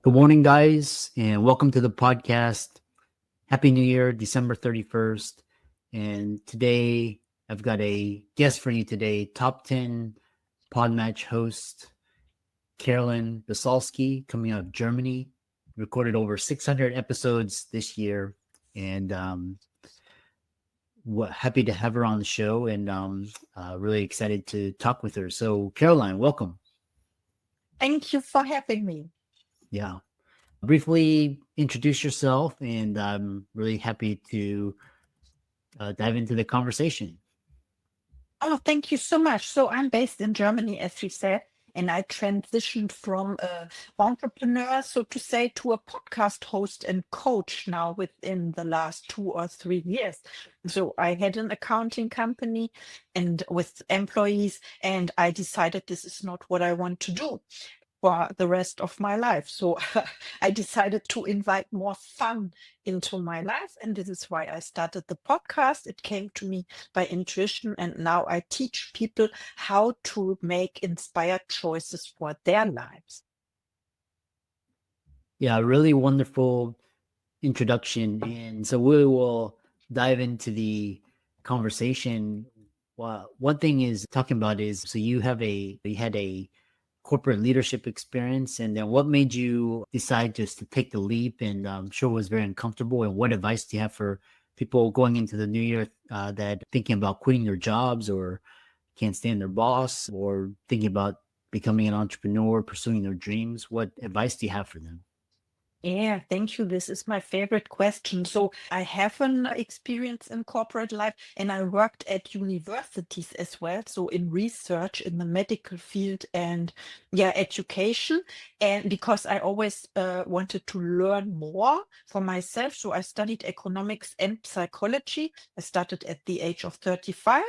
Good morning, guys, and welcome to the podcast. Happy New Year, December 31st. And today, I've got a guest for you today, top 10 Podmatch host, Caroline Biesalski, coming out of Germany. Recorded over 600 episodes this year, and happy to have her on the show, and really excited to talk with her. So, Caroline, welcome. Thank you for having me. Yeah. Briefly introduce yourself, and I'm really happy to dive into the conversation. Oh, thank you so much. So I'm based in Germany, as you said, and I transitioned from a entrepreneur, so to say, to a podcast host and coach now within the last 2 or 3 years. So I had an accounting company and with employees, and I decided this is not what I want to do for the rest of my life. So I decided to invite more fun into my life. And this is why I started the podcast. It came to me by intuition. And now I teach people how to make inspired choices for their lives. Yeah, really wonderful introduction. And so we will dive into the conversation. Well, one thing is talking about is so you had a corporate leadership experience, and then what made you decide just to take the leap? And I'm sure it was very uncomfortable. And what advice do you have for people going into the new year that thinking about quitting their jobs or can't stand their boss or thinking about becoming an entrepreneur, pursuing their dreams? What advice do you have for them? Yeah, thank you. This is my favorite question. So, I have an experience in corporate life and I worked at universities as well. So, in research in the medical field and yeah, education. And because I always wanted to learn more for myself. So, I studied economics and psychology. I started at the age of 35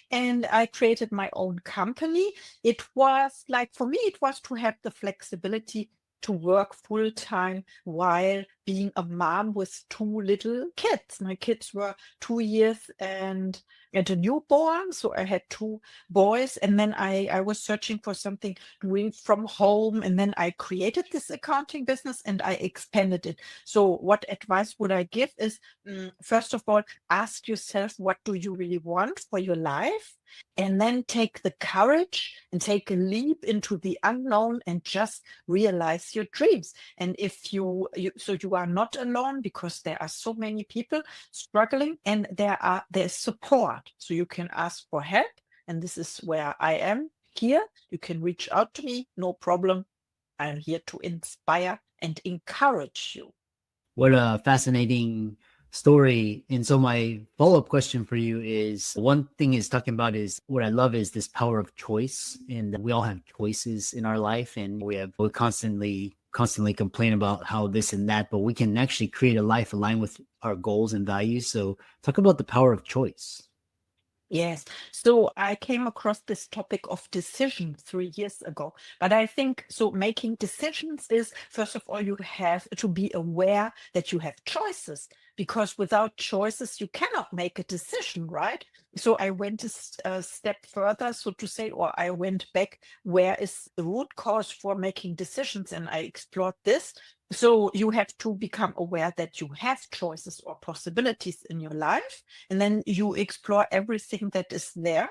and I created my own company. It was like, for me, it was to have the flexibility to work full time while being a mom with two little kids. My kids were 2 years and a newborn. So I had two boys. And then I was searching for something doing from home. And then I created this accounting business and I expanded it. So what advice would I give is, first of all, ask yourself, what do you really want for your life? And then take the courage and take a leap into the unknown and just realize your dreams. And if you are not alone, because there are so many people struggling and there's support, so you can ask for help. And this is where I am here. You can reach out to me, no problem. I'm here to inspire and encourage you. What a fascinating story. And so my follow-up question for you is, one thing is talking about is what I love is this power of choice. And we all have choices in our life, and we constantly complain about how this and that, but we can actually create a life aligned with our goals and values. So talk about the power of choice. Yes. So I came across this topic of decision 3 years ago. But I think so making decisions is, first of all, you have to be aware that you have choices, because without choices, you cannot make a decision, right? So I went a step further, so to say, or I went back, where is the root cause for making decisions? And I explored this. So you have to become aware that you have choices or possibilities in your life, and then you explore everything that is there,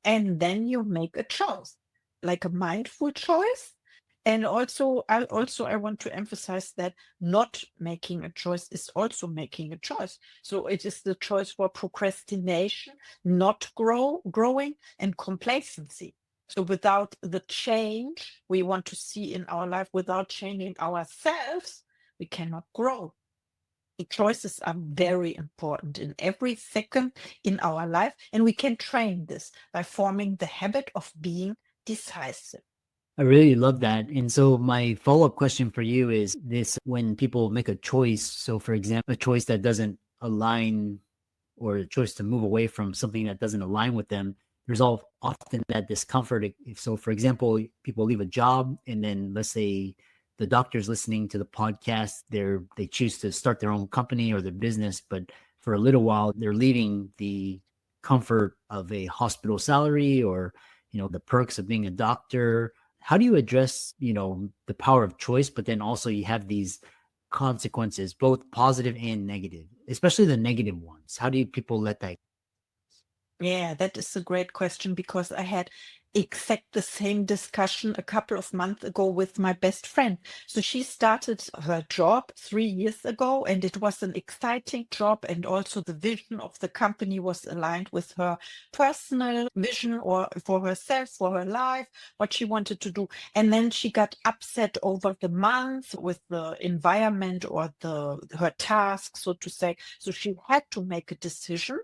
and then you make a choice, like a mindful choice. And I want to emphasize that not making a choice is also making a choice. So it is the choice for procrastination, not growing, and complacency. So without the change we want to see in our life, without changing ourselves, we cannot grow. The choices are very important in every second in our life, and we can train this by forming the habit of being decisive. I really love that. And so my follow-up question for you is this: when people make a choice, so for example, a choice that doesn't align or a choice to move away from something that doesn't align with them, there's often that discomfort. So for example, people leave a job, and then let's say the doctor's listening to the podcast, they choose to start their own company or their business, but for a little while they're leaving the comfort of a hospital salary or the perks of being a doctor. How do you address, the power of choice, but then also you have these consequences, both positive and negative, especially the negative ones? How do people let that? Yeah, that is a great question because I had exact the same discussion a couple of months ago with my best friend. So she started her job 3 years ago, and it was an exciting job. And also the vision of the company was aligned with her personal vision or for herself, for her life, what she wanted to do. And then she got upset over the months with the environment or her task, so to say. So she had to make a decision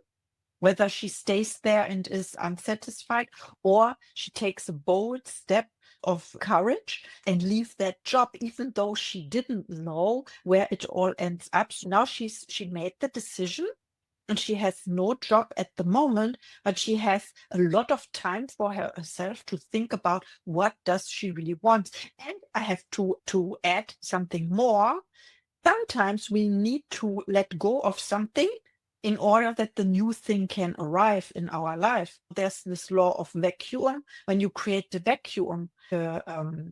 whether she stays there and is unsatisfied, or she takes a bold step of courage and leave that job, even though she didn't know where it all ends up. So now she made the decision, and she has no job at the moment, but she has a lot of time for herself to think about what does she really want. And I have to add something more. Sometimes we need to let go of something in order that the new thing can arrive in our life. There's this law of vacuum. When you create the vacuum, the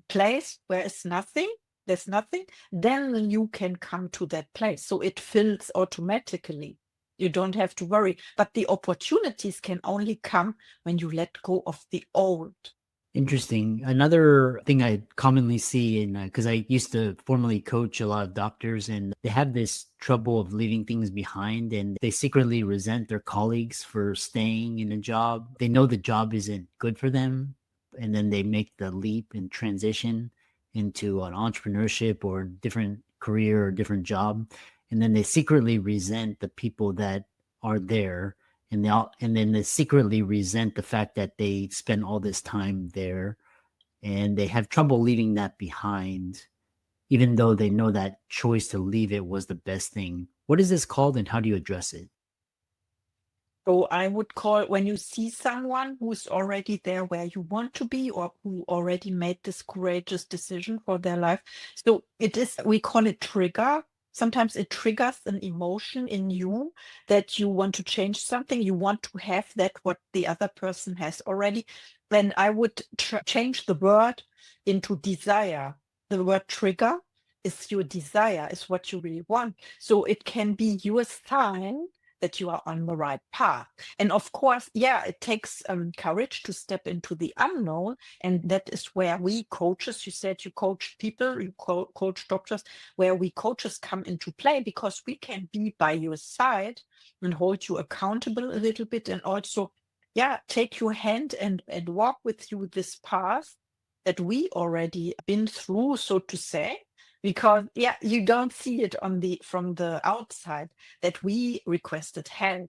place where there's nothing, then the new can come to that place. So it fills automatically. You don't have to worry. But the opportunities can only come when you let go of the old. Interesting. Another thing I commonly see because I used to formerly coach a lot of doctors, and they have this trouble of leaving things behind, and they secretly resent their colleagues for staying in a job. They know the job isn't good for them, and then they make the leap and transition into an entrepreneurship or different career or different job. And then they secretly resent the people that are there, and then they secretly resent the fact that they spend all this time there, and they have trouble leaving that behind, even though they know that choice to leave it was the best thing. What is this called, and how do you address it? So I would call when you see someone who's already there where you want to be, or who already made this courageous decision for their life. So we call it trigger. Sometimes it triggers an emotion in you that you want to change something. You want to have that what the other person has already. Then I would change the word into desire. The word trigger is your desire, is what you really want. So it can be your sign that you are on the right path. And of course, yeah, it takes courage to step into the unknown. And that is where we coaches, you said you coach people, you coach doctors, where we coaches come into play, because we can be by your side and hold you accountable a little bit. And also, yeah, take your hand and walk with you this path that we already been through, so to say, because yeah, you don't see it from the outside that we requested help.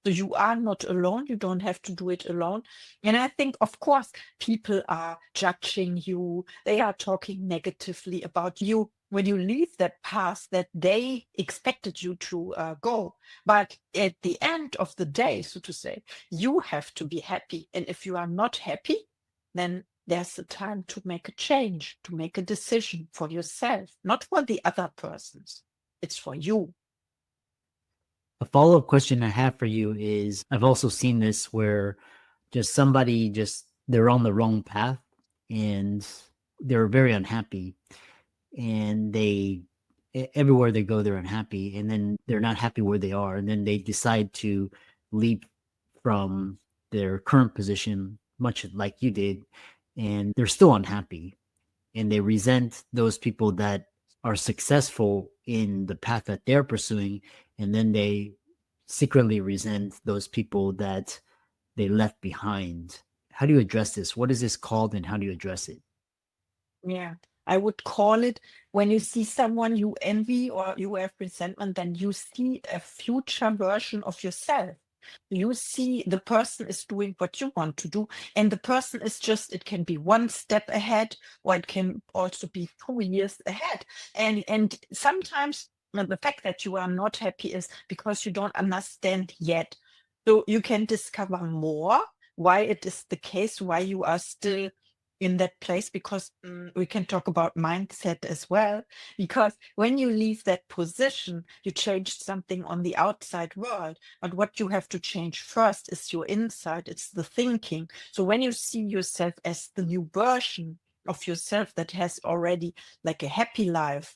So you are not alone. You don't have to do it alone. And I think, of course, people are judging you. They are talking negatively about you when you leave that path that they expected you to go. But at the end of the day, so to say, you have to be happy. And if you are not happy, then there's a time to make a change, to make a decision for yourself, not for the other persons. It's for you. A follow-up question I have for you is, I've also seen this where they're on the wrong path, and they're very unhappy, and everywhere they go, they're unhappy, and then they're not happy where they are, and then they decide to leap from their current position, much like you did, and they're still unhappy, and they resent those people that are successful in the path that they're pursuing, and then they secretly resent those people that they left behind. How do you address this? What is this called, and how do you address it? Yeah. I would call it, when you see someone you envy or you have resentment, then you see a future version of yourself. You see the person is doing what you want to do, and the person is it can be one step ahead, or it can also be 2 years ahead. And sometimes the fact that you are not happy is because you don't understand yet. So you can discover more why it is the case, why you are still in that place, because we can talk about mindset as well, because when you leave that position, you changed something on the outside world, but what you have to change first is your inside. It's the thinking. So when you see yourself as the new version, of yourself that has already like a happy life,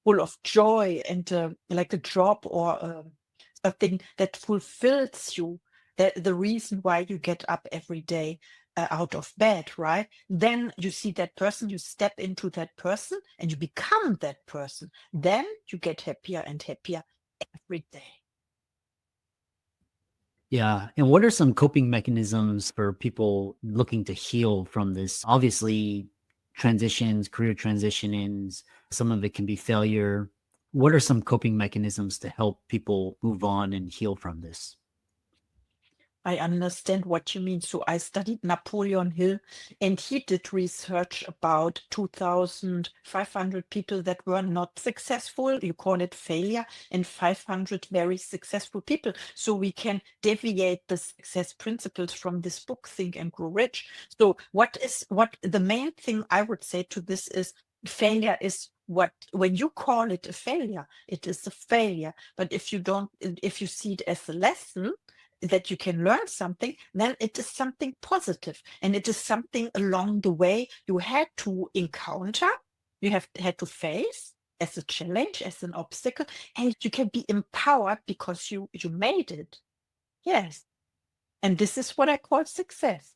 full of joy, and like a job or something that fulfills you, that the reason why you get up every day out of bed, right? Then you see that person, you step into that person and you become that person. Then you get happier and happier every day. Yeah. And what are some coping mechanisms for people looking to heal from this? Obviously, transitions, career transitions, some of it can be failure. What are some coping mechanisms to help people move on and heal from this? I understand what you mean. So I studied Napoleon Hill, and he did research about 2,500 people that were not successful. You call it failure, and 500 very successful people. So we can deviate the success principles from this book, Think and Grow Rich. So what the main thing I would say to this is failure is what, when you call it a failure, it is a failure. But if you see it as a lesson, that you can learn something, then it is something positive, and it is something along the way you had to encounter, you have had to face as a challenge, as an obstacle, and you can be empowered because you made it. Yes. And this is what I call success.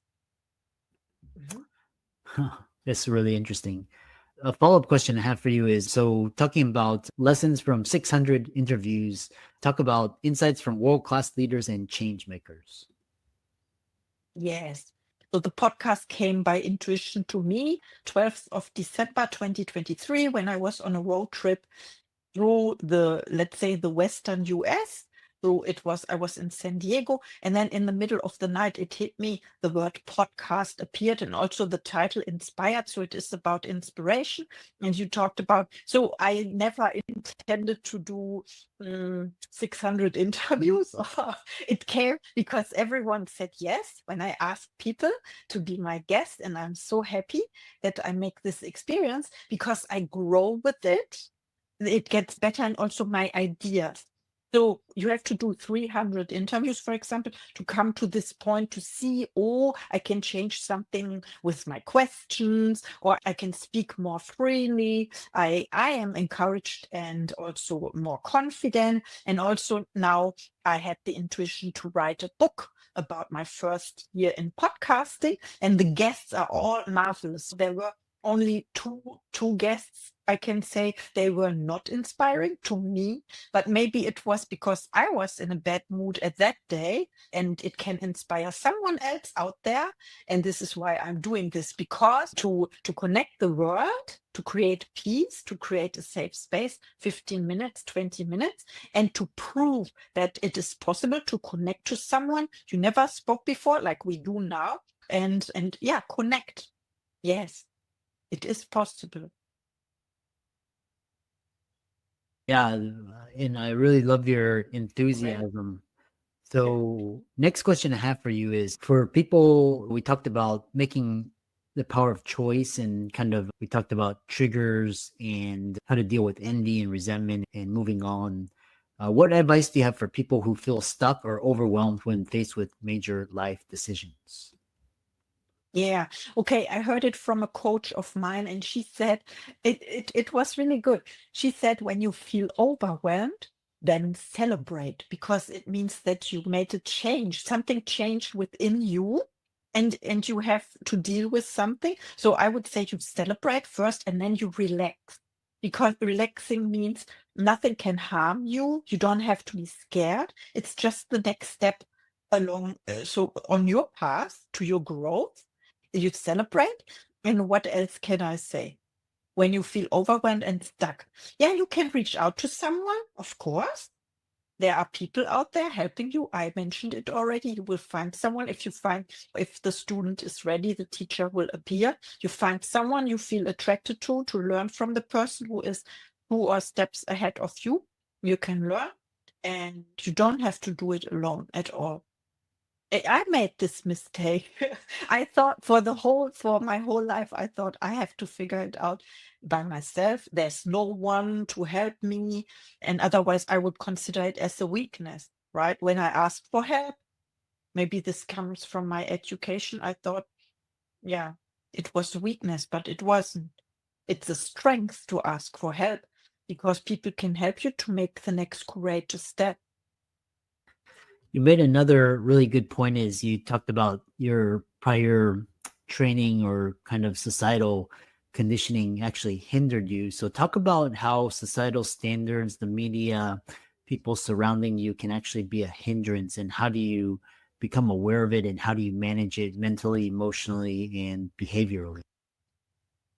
That's really interesting. A follow-up question I have for you is, so talking about lessons from 600 interviews, talk about insights from world-class leaders and change makers. Yes. So the podcast came by intuition to me, 12th of December 2023, when I was on a road trip through the, let's say, the Western US. So I was in San Diego, and then in the middle of the night, it hit me, the word podcast appeared, and also the title inspired. So it is about inspiration. And you talked about, so I never intended to do 600 interviews. It came because everyone said yes when I asked people to be my guest. And I'm so happy that I make this experience because I grow with it gets better, and also my ideas. So you have to do 300 interviews, for example, to come to this point to see, oh, I can change something with my questions, or I can speak more freely. I am encouraged and also more confident. And also now I had the intuition to write a book about my first year in podcasting, and the guests are all marvelous. There were only two guests, I can say, they were not inspiring to me, but maybe it was because I was in a bad mood at that day, and it can inspire someone else out there. And this is why I'm doing this, because to connect the world, to create peace, to create a safe space, 15 minutes, 20 minutes, and to prove that it is possible to connect to someone you never spoke before, like we do now, and yeah, connect. Yes. It is possible. Yeah, and I really love your enthusiasm. So, next question I have for you is, for people, we talked about making the power of choice, and kind of we talked about triggers and how to deal with envy and resentment and moving on. What advice do you have for people who feel stuck or overwhelmed when faced with major life decisions? Yeah. Okay. I heard it from a coach of mine, and she said it was really good. She said, when you feel overwhelmed, then celebrate, because it means that you made a change. Something changed within you, and you have to deal with something. So I would say you celebrate first, and then you relax. Because relaxing means nothing can harm you. You don't have to be scared. It's just the next step along, so on your path to your growth. You celebrate. And what else can I say? When you feel overwhelmed and stuck, yeah, you can reach out to someone, of course. There are people out there helping you. I mentioned it already. You will find someone. If the student is ready, the teacher will appear. You find someone you feel attracted to learn from the person who is 2 steps ahead of you. You can learn, and you don't have to do it alone at all. I made this mistake. I thought for my whole life, I thought I have to figure it out by myself. There's no one to help me. And otherwise, I would consider it as a weakness, right? When I asked for help, maybe this comes from my education. I thought, yeah. it was a weakness, but it wasn't. It's a strength to ask for help because people can help you to make the next courageous step. You made another really good point is you talked about your prior training or kind of societal conditioning actually hindered you. So talk about how societal standards, the media, people surrounding you can actually be a hindrance, and how do you become aware of it, and how do you manage it mentally, emotionally, and behaviorally?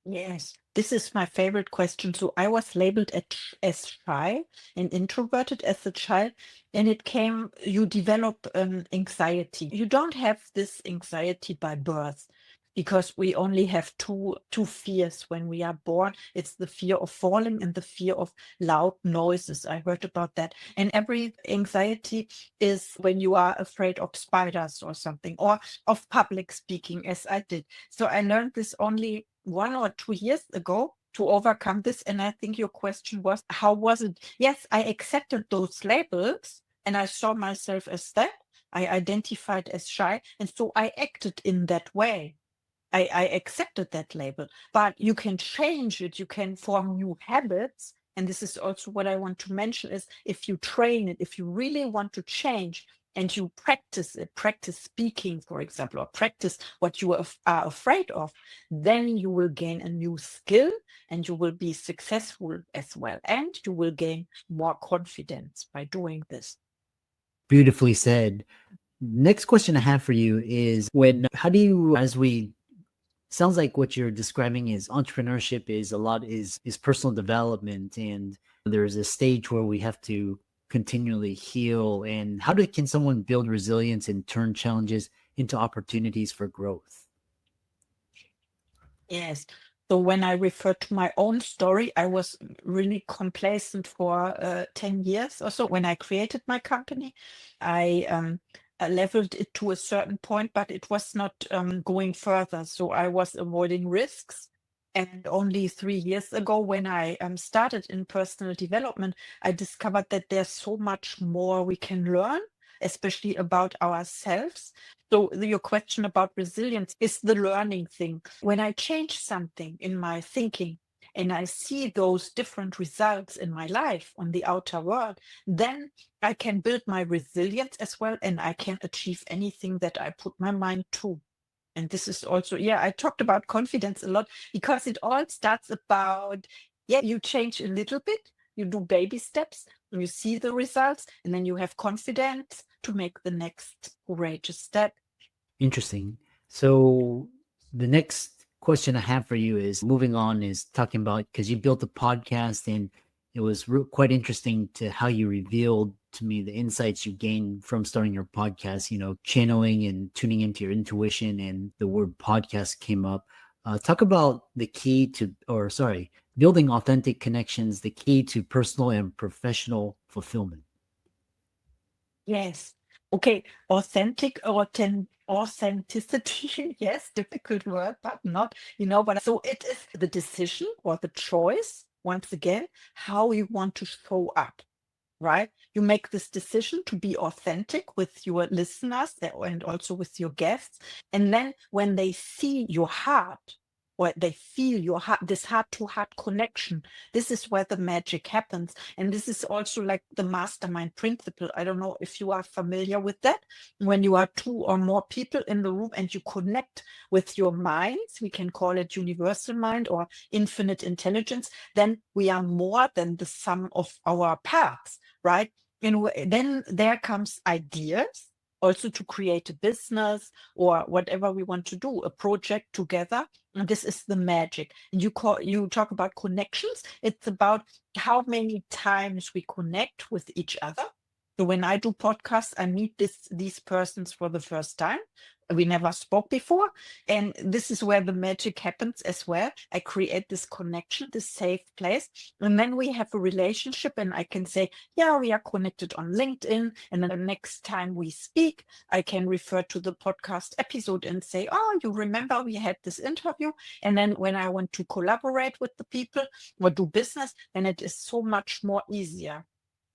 Yes, this is my favorite question. So I was labeled as shy and introverted as a child, and it came, you develop anxiety. You don't have this anxiety by birth because we only have two fears when we are born. It's the fear of falling and the fear of loud noises. I heard about that. And every anxiety is when you are afraid of spiders or something, or of public speaking, as I did. So I learned this only 1 or 2 years ago to overcome this. And I think your question was, how was it? Yes, I accepted those labels and I saw myself as that. I identified as shy. And so I acted in that way. I accepted that label, but you can change it. You can form new habits. And this is also what I want to mention is if you train it, if you really want to change and you practice it, practice speaking, for example, or practice what you are afraid of, then you will gain a new skill and you will be successful as well. And you will gain more confidence by doing this. Beautifully said. Next question I have for you is how do you, as we sounds like what you're describing is entrepreneurship is personal development, and there's a stage where we have to continually heal, and can someone build resilience and turn challenges into opportunities for growth? Yes. So when I refer to my own story, I was really complacent for 10 years or so. When I created my company, I leveled it to a certain point, but it was not going further. So I was avoiding risks. And only 3 years ago, when I started in personal development, I discovered that there's so much more we can learn, especially about ourselves. So your question about resilience is the learning thing. When I change something in my thinking and I see those different results in my life on the outer world, then I can build my resilience as well, and I can achieve anything that I put my mind to. And this is also, yeah, I talked about confidence a lot because it all starts about, yeah, you change a little bit, you do baby steps, and you see the results, and then you have confidence to make the next courageous step. Interesting. So the next question I have for you is moving on, is talking about, because you built a podcast, and it was quite interesting to how you revealed to me the insights you gained from starting your podcast, channeling and tuning into your intuition, and the word podcast came up. Talk about the key to, or sorry, building authentic connections, the key to personal and professional fulfillment. Yes. Okay. Authenticity. Yes, difficult word, but not, but so it is the decision or the choice, once again, how you want to show up, right? You make this decision to be authentic with your listeners and also with your guests. And then when they see your heart, or they feel your heart, this heart to heart connection, this is where the magic happens. And this is also like the mastermind principle. I don't know if you are familiar with that. When you are two or more people in the room and you connect with your minds, we can call it universal mind or infinite intelligence, then we are more than the sum of our parts, right? And then there comes ideas also to create a business or whatever we want to do, a project together. And this is the magic. And you talk about connections. It's about how many times we connect with each other. So when I do podcasts, I meet these persons for the first time. We never spoke before. And this is where the magic happens as well. I create this connection, this safe place. And then we have a relationship, and I can say, yeah, we are connected on LinkedIn. And then the next time we speak, I can refer to the podcast episode and say, oh, you remember we had this interview. And then when I want to collaborate with the people or do business, then it is so much more easier.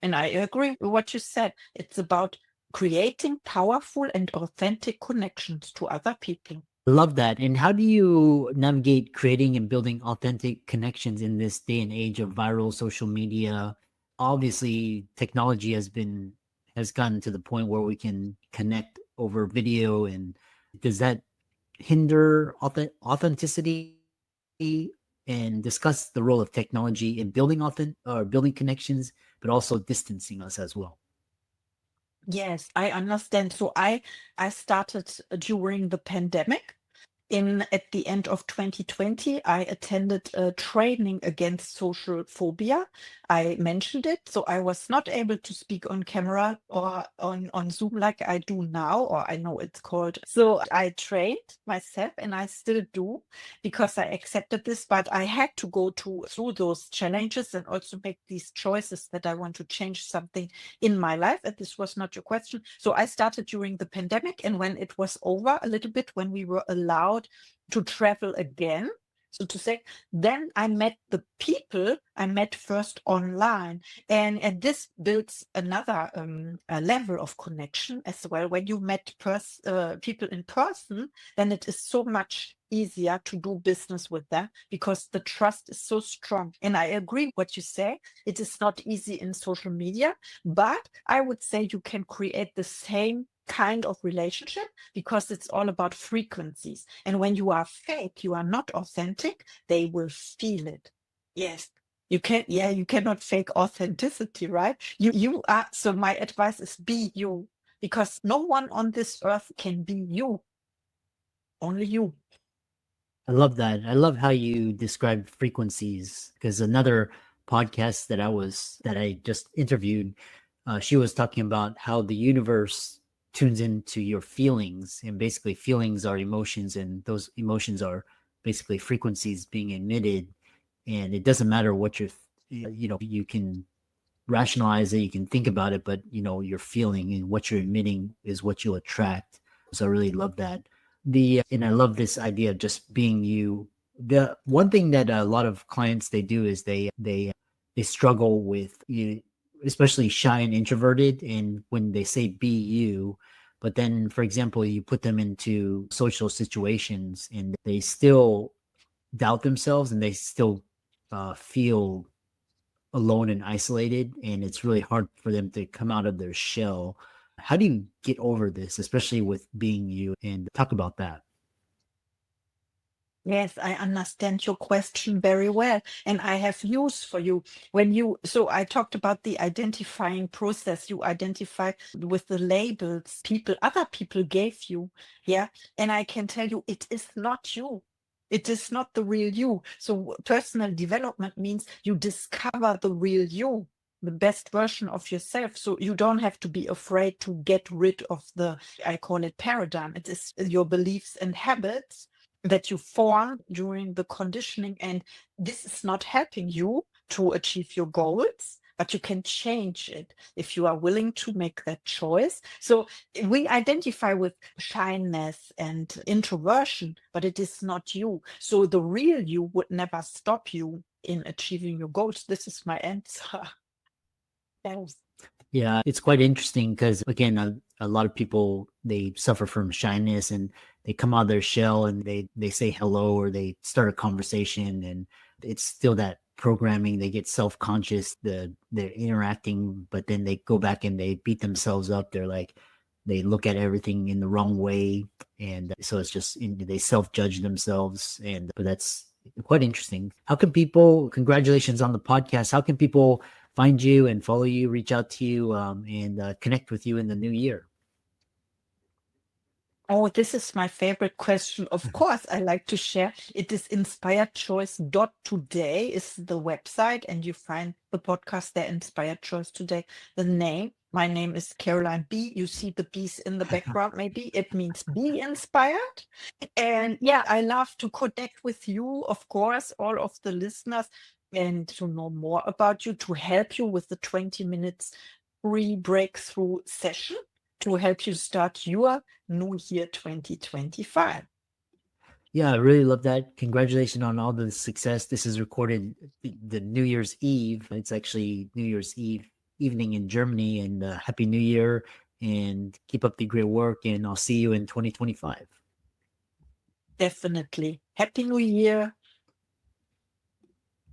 And I agree with what you said. It's about creating powerful and authentic connections to other people. Love that. And how do you navigate creating and building authentic connections in this day and age of viral social media? Obviously, technology has gotten to the point where we can connect over video, and does that hinder authenticity? And discuss the role of technology in building building connections, but also distancing us as well. Yes, I understand. So I started during the pandemic. In at the end of 2020, I attended a training against social phobia. I mentioned it, so I was not able to speak on camera or on Zoom like I do now, or I know it's called. So I trained myself, and I still do because I accepted this. But I had to go through those challenges and also make these choices that I want to change something in my life. And this was not your question. So I started during the pandemic, and when it was over a little bit, when we were allowed to travel again, so to say, then I met the people I met first online, and this builds another a level of connection as well. When you met people in person, then it is so much easier to do business with them because the trust is so strong. And I agree what you say. It is not easy in social media, but I would say you can create the same kind of relationship because it's all about frequencies. And when you are fake, you are not authentic, they will feel it. Yes. You can't, yeah, you cannot fake authenticity, right? You are, so my advice is be you, because no one on this earth can be you, only you. I love that. I love how you described frequencies, because another podcast that I just interviewed, she was talking about how the universe tunes into your feelings, and basically feelings are emotions, and those emotions are basically frequencies being emitted, and it doesn't matter what you can rationalize it, you can think about it, but you're feeling and what you're emitting is what you'll attract. So I really love that. The And I love this idea of just being you. The one thing that a lot of clients they do is they struggle with, especially shy and introverted, and when they say be you, but then for example you put them into social situations and they still doubt themselves, and they still feel alone and isolated, and it's really hard for them to come out of their shell. How do you get over this, especially with being you, and talk about that? Yes, I understand your question very well. And I have news for you. So I talked about the identifying process. You identify with the labels other people gave you. Yeah. And I can tell you, it is not you. It is not the real you. So personal development means you discover the real you, the best version of yourself. So you don't have to be afraid to get rid of I call it paradigm. It is your beliefs and habits that you form during the conditioning, and this is not helping you to achieve your goals, but you can change it if you are willing to make that choice. So we identify with shyness and introversion, but it is not you. So the real you would never stop you in achieving your goals. This is my answer. Yes. Yeah, it's quite interesting because, again, a lot of people they suffer from shyness, and they come out of their shell and they say hello or they start a conversation, and it's still that programming. They get self conscious. They're interacting, but then they go back and they beat themselves up. They're like they look at everything in the wrong way, and so it's just they self judge themselves. And but that's quite interesting. How can people? Congratulations on the podcast. How can people find you and follow you, reach out to you, and connect with you in the new year? Oh, this is my favorite question. Of course, I like to share. It is inspiredchoice.today is the website, and you find the podcast there, Inspired Choice Today. The name, my name is Caroline B. You see the bees in the background, maybe it means be inspired. And yeah, I love to connect with you, of course, all of the listeners, and to know more about you, to help you with the 20 minutes free breakthrough session to help you start your new year 2025. Yeah, I really love that. Congratulations on all the success. This is recorded the New Year's Eve. It's actually New Year's Eve evening in Germany, and Happy New Year, and keep up the great work. And I'll see you in 2025. Definitely. Happy New Year.